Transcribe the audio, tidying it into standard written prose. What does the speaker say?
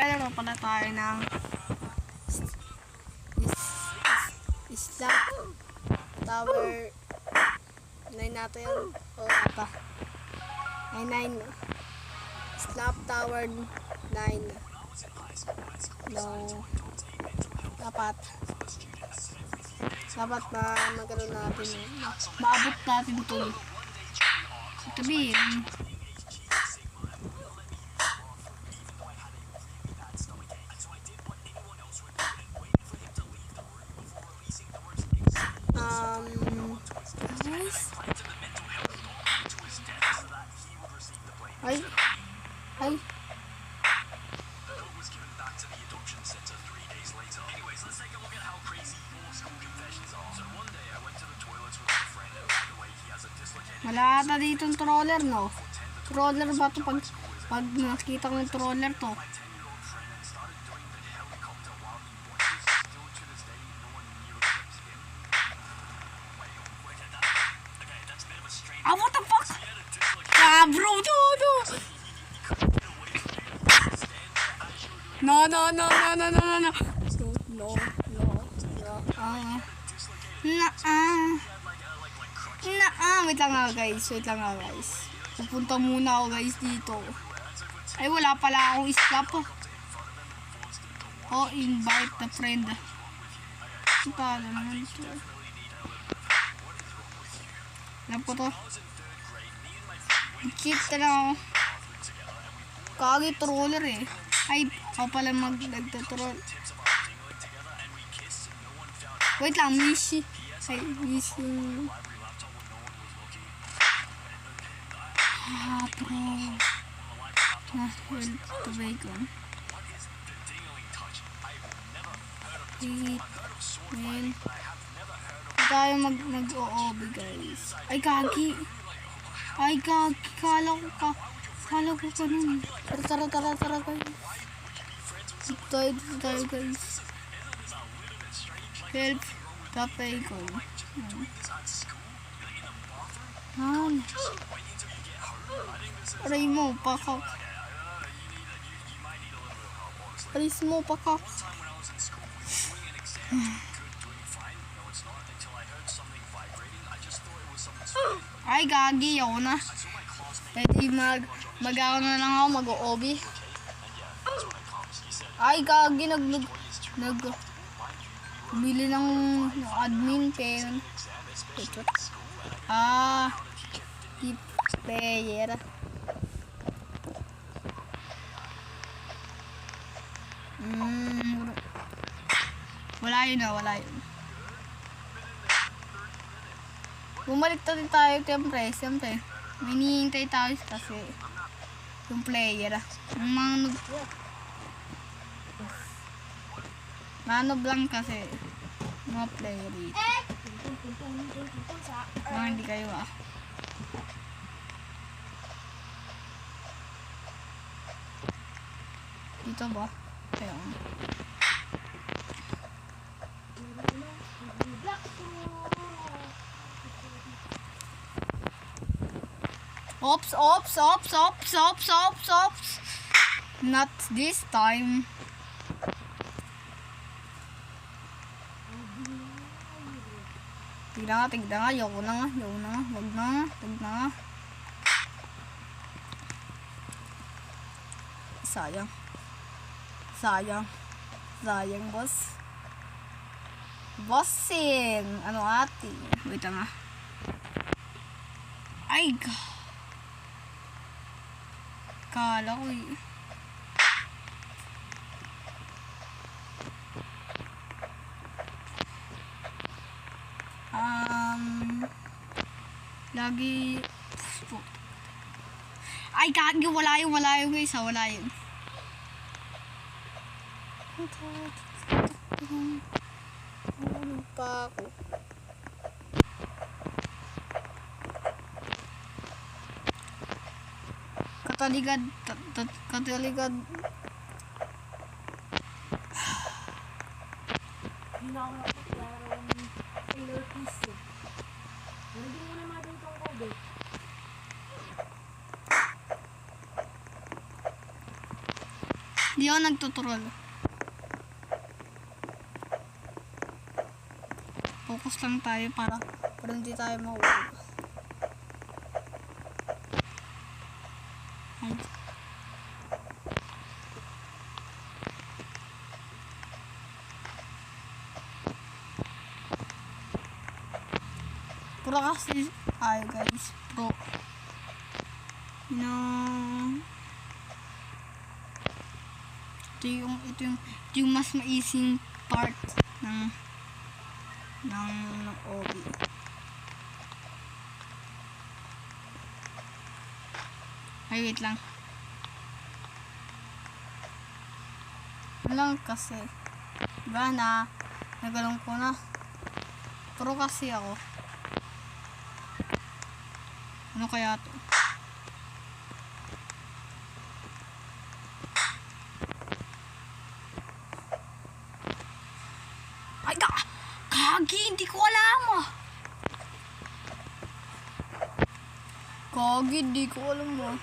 maglalaro pala tayo ng Slap Tower 9 natin yan. O apa? 9. Slap Tower 9. No. Dapat na magkaroon natin. Maabot natin ito. Sabihin. Ay. Wala ata ditong troller, no? Troller ba ito? Pag nakita ko yung troller to. Ah, what the fuck? Ah, bro, no. Wait lang nga guys. Pupunta muna ako guys dito. Ay, wala pala akong stop. Oh, invite the friend. Punta naman ito. Alam ko to. Cheat na lang ako. Kagi troller eh. Ay, ako pala nagtatroll. Wait lang, Mishi. Ay, Mishi. Bro. Well, to bacon. Wait. Well. Tayo mag-OOB guys. Ay, gagi. Kala ko pa nun. Tara guys. Dito tayo guys. Help. Kapay ko. Aray mo, pakak. Ay, gagi. Ako na. Pwede mag-ako na lang ako, mag-OB. Ay, gagi. Bili ng admin pen. Keep player. Wala yun. Bumalik din tayo, siyempre. May hinihintay tayo kasi yung player. Yung mga nanob lang kasi mga player dito. Hindi kayo dito ba? Ayun. Ops. Not this time. Tignan nga. Yoko na nga. Wag na nga. Sayang, boss. Bossin. Ano ate? Wait nga. Ay, kala ko eh. Lagi. Ay, kagi, wala yung guys, wala yun. Ano pa ako? Kataligad. Hindi na ako napaklaro ng Sailor Kiss eh. Hindi mo naman itong code eh. Hindi ako nagtutural. Focus lang tayo para hindi tayo mawala. Ay. Pro kasi, ay guys, pro. No. Ito yung mas maising part ng OB. Ay, wait lang. Lang kasi. Diba na, nagalong ko na. Pro kasi ako. Ano kaya to? Ay, kagi, hindi ko alam ah. Kagi, hindi ko alam ah.